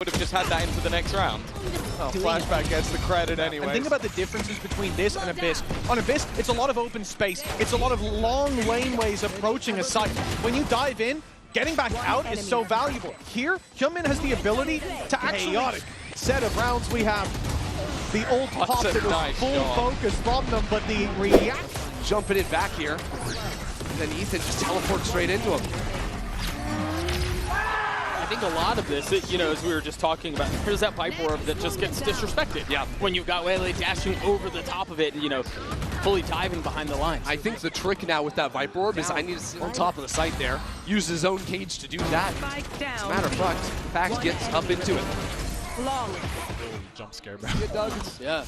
would have just had that into the next round. Oh, Flashback gets the credit anyway. And think about the differences between this and Abyss. On Abyss, it's a lot of open space. It's a lot of long laneways approaching a site. When you dive in, getting back out is so valuable. Here, HYUNMIN has the ability to actually... Chaotic set of rounds. We have the old pop that was nice full focus from them, but the react... Jumping it back here. And then Ethan just teleports straight into him. I think a lot of this, you know, as we were just talking about, here's that Viper Orb that just gets disrespected. Yeah. When you've got Wele dashing over the top of it, and, you know, fully diving behind the lines. I think the trick now with that Viper Orb is I need to sit on top of the site there, use his own cage to do that. As a matter of fact, gets up into it. Jump scare, bro. It does. Yeah.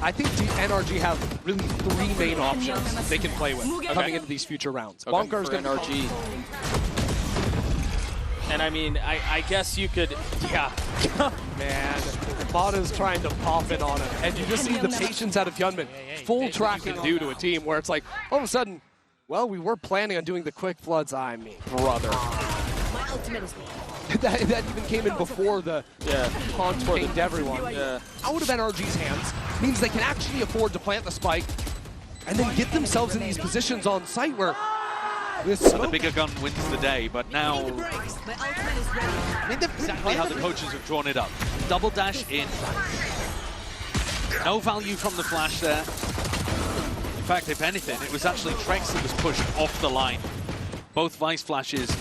I think NRG have really three main options they can play with coming into these future rounds. Okay. Bonkar's going to NRG. And I mean, I guess you could, yeah. Man, Mata's trying to pop it on him. And you just see the patience out of HYUNMIN. Full track can do to a team where it's like, all of a sudden, well, we were planning on doing the quick floods. I mean, brother. My ultimate is that even came in before the taunt came to everyone. Yeah. Out of NRG's hands means they can actually afford to plant the spike and then get themselves in these positions on site where so the bigger gun wins the day, but now my ultimate is ready. I mean, that's exactly how the coaches have drawn it up. Double dash in. No value from the flash there. In fact, if anything, it was actually Trex that was pushed off the line. Both Vice flashes.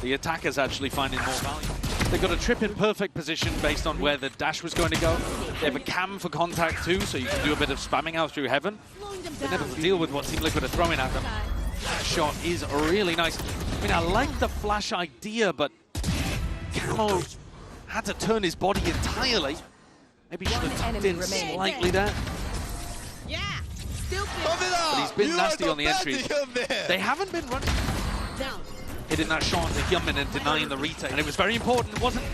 The attackers actually finding more value. They've got a trip in perfect position based on where the dash was going to go. They have a cam for contact too, so you can do a bit of spamming out through heaven. They never deal with what Team Liquid are throwing at them. That shot is really nice. I mean, I like the flash idea, but Camo had to turn his body entirely. Maybe should have tucked in slightly there. Yeah, still But he's been nasty on the entry. They haven't been running. down. Hitting that shot to HYUNMIN and denying the retake. And it was very important. It wasn't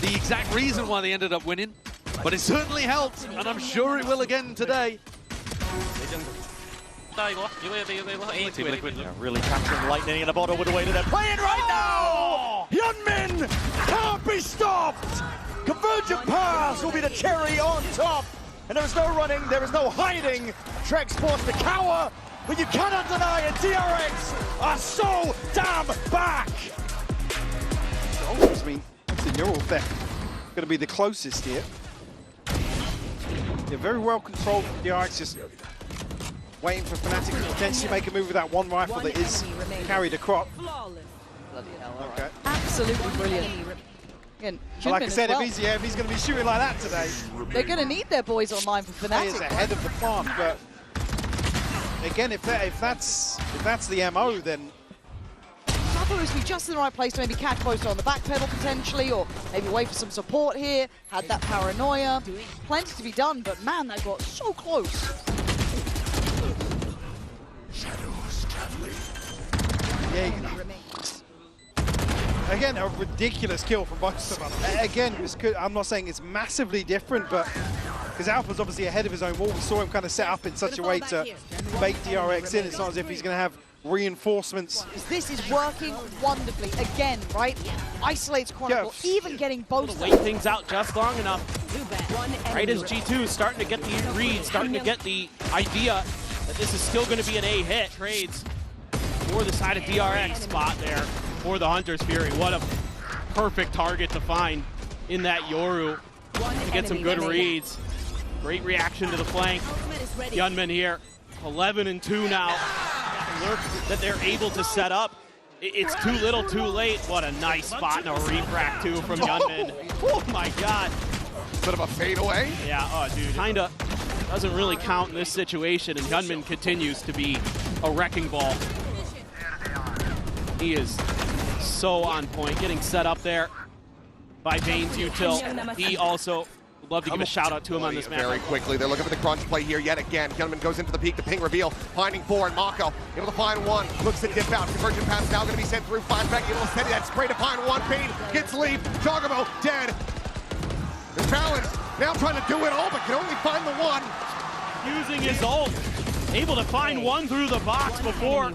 the exact reason why they ended up winning, but it certainly helped, and I'm sure it will again today. Team Liquid really capturing lightning in a bottle with a way to that. Playing right now! HYUNMIN can't be stopped! Convergent pass will be the cherry on top! And there is no running, there is no hiding. Trex forced to cower, but you cannot deny it. DRX are so damn back! I mean, the neural theft going to be the closest here. They're very well controlled. DRX just waiting for Fnatic to potentially make a move with that one rifle that is carried across. Okay. Absolutely brilliant. Again, Well, like I said, if he's going to be shooting like that today, they're going to need their boys online for players Fnatic. ahead of the plant. But again, if that's the MO, then Suffer is be just in the right place to maybe catch closer on the back pedal potentially, or maybe wait for some support here. Had that paranoia. Plenty to be done, but man, that got so close. yeah, again, a ridiculous kill from both of them. Again, I'm not saying it's massively different, but because Alpha's obviously ahead of his own wall, we saw him kind of set up in such a way to bait DRX in. It's not as if he's going to have reinforcements. This is working wonderfully again, right? Isolates Chronicle, even getting both. Wait things out just long enough. Right as G2 is starting to get the read, starting to get the idea that this is still going to be an A hit. Trades for the side of DRX spot there for the Hunter's Fury. What a perfect target to find in that Yoru to get some good reads. Great reaction to the flank. HYUNMIN here, 11-2 now. That they're able to set up. It's too little, too late. What a nice spot and a refract too from HYUNMIN. Oh my God. Bit of a fadeaway. Yeah, oh dude, kinda doesn't really count in this situation, and HYUNMIN continues to be a wrecking ball. He is so on point, getting set up there by Bane's util. He also would love to give a shout out to him on this map. Very quickly, they're looking for the crunch play here yet again. HYUNMIN goes into the peak, the ping reveal, finding four, and Mako able to find one, looks to dip out. Convergent pass now going to be sent through, flashback, able to steady that spray to find one. Bane gets leap, Jogamo dead. The challenge now trying to do it all, but can only find the one. Using his ult, able to find one through the box before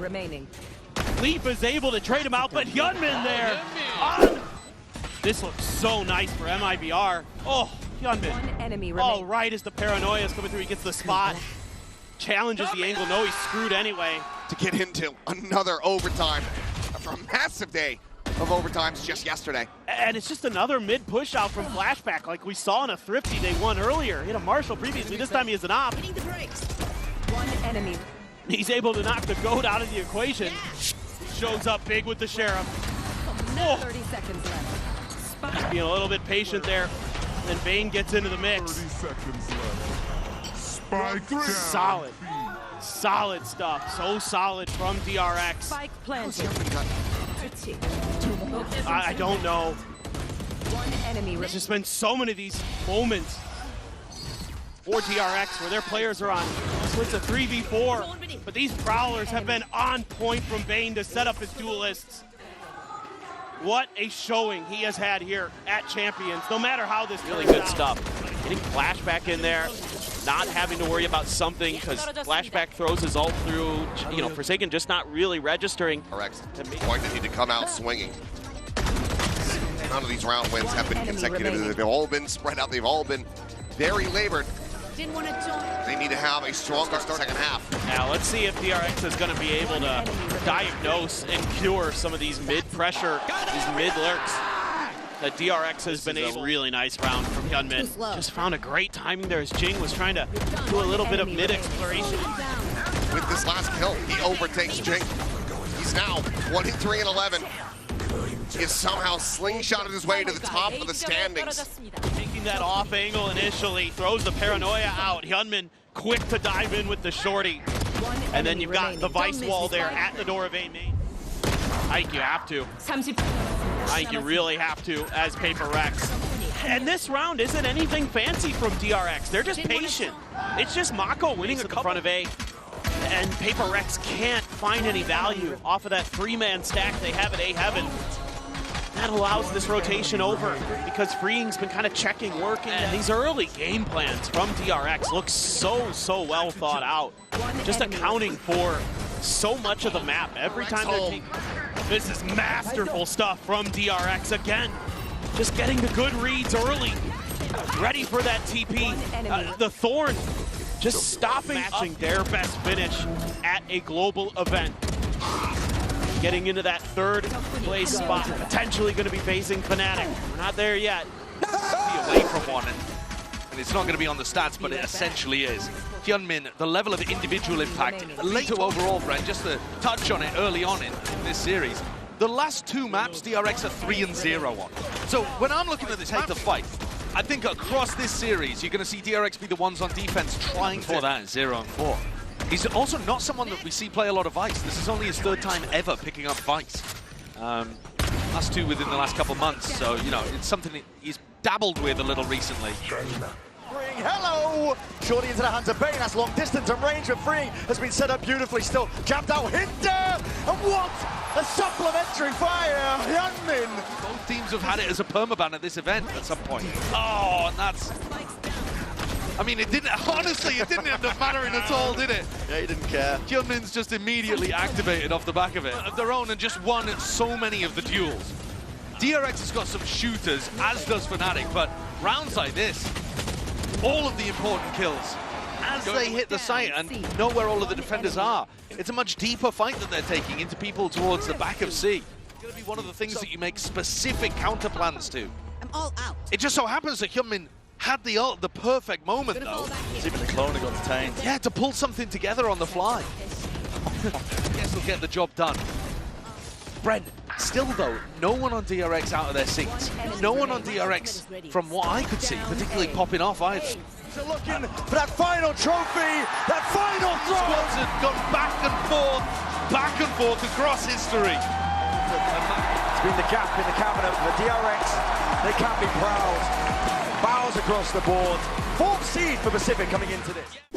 Leap is able to trade him out, but HYUNMIN there on. This looks so nice for MIBR. Oh, HYUNMIN. One enemy Oh, remaining. right as the paranoia is coming through, he gets the spot. Challenges the angle. No, he's screwed anyway. To get into another overtime after a massive day of overtimes just yesterday. And it's just another mid-push out from Flashback like we saw in a Thrifty they won earlier. He had a Marshall previously. This time he has an op. Hitting the brakes. One enemy. He's able to knock the GOAT out of the equation. Shows up big with the Sheriff. Oh. 30 seconds left. Spike. Being a little bit patient there. Then Vayne gets into the mix. 30 seconds left. Spike down. Solid. Solid stuff. So solid from DRX. Spike planted. I don't know. One enemy There's remaining. just been so many of these moments for DRX where their players are on. So it's a 3v4. But these Prowlers have been on point from Vayne to set up his duelists. What a showing he has had here at Champions, no matter how this Really turns good out. stuff. Getting Flashback in there, not having to worry about something because Flashback throws his ult through. You know, Forsaken just not really registering. DRX going to need to come out swinging. None of these round wins have been Enemy consecutive. remaining. They've all been spread out. They've all been very labored. Didn't want to join. They need to have a stronger second half. Now let's see if DRX is going to be able to diagnose and cure some of these mid-pressure, these mid-lurks that DRX has been able. Really nice round from HYUNMIN. Just found a great timing there as Jing was trying to do a little bit of mid-exploration. With this last kill, he overtakes Jing. He's now 23-11. He has somehow slingshotted his way to the top of the standings. Taking that off angle initially, throws the paranoia out. HYUNMIN quick to dive in with the shorty. And then you've got the Vice wall there at the door of A main. I think you have to. I think you really have to as Paper Rex. And this round isn't anything fancy from DRX. They're just patient. It's just Mako winning at the front of A. And Paper Rex can't find any value off of that three-man stack they have at A Heaven. That allows this rotation over because Freeing's been kind of checking, working. And these early game plans from DRX look so well thought out. Just accounting for so much of the map every time they're taking. This is masterful stuff from DRX again. Just getting the good reads early. Ready for that TP. The Thorn just stopping matching their best finish at a global event. Getting into that third place spot, potentially going to be facing Fnatic. We're not there yet. Be away from one, and it's not going to be on the stats, but it essentially is. HYUNMIN, the level of individual impact, late to overall, Brent, just to touch on it early on in this series. The last two maps, DRX are 3-0 on. So when I'm looking at this map to fight, I think across this series, you're going to see DRX be the ones on defense trying for that 0-4. He's also not someone that we see play a lot of Vice. This is only his third time ever picking up Vice. Last two within the last couple months, so, you know, it's something that he's dabbled with a little recently. Hello! Shorty into the hands of Vayne. That's long distance and range of Freeing has been set up beautifully. Still jammed out Hinder. And what a supplementary fire! HYUNMIN. Both teams have had it as a permaban at this event at some point. Oh, and that's... I mean, it didn't, honestly, it didn't end up mattering at all, did it? Yeah, he didn't care. HYUNMIN's just immediately activated off the back of it, of their own, and just won so many of the duels. DRX has got some shooters, as does Fnatic, but rounds like this, all of the important kills, as they hit the site and know where all of the defenders are. It's a much deeper fight that they're taking into people towards the back of C. It's going to be one of the things that you make specific counter plans to. I'm all out. It just so happens that HYUNMIN had the ult, the perfect moment though. Even the cloner got detained. Yeah, to pull something together on the fly. Guess they'll get the job done. Brent, still though, no one on DRX out of their seats. No one on DRX, from what I could see, particularly popping off either. So looking for that final trophy, that final throw. Squads have gone back and forth across history. It's been the gap in the cabinet for DRX. They can't be proud. Bows across the board. 4th seed for Pacific coming into this.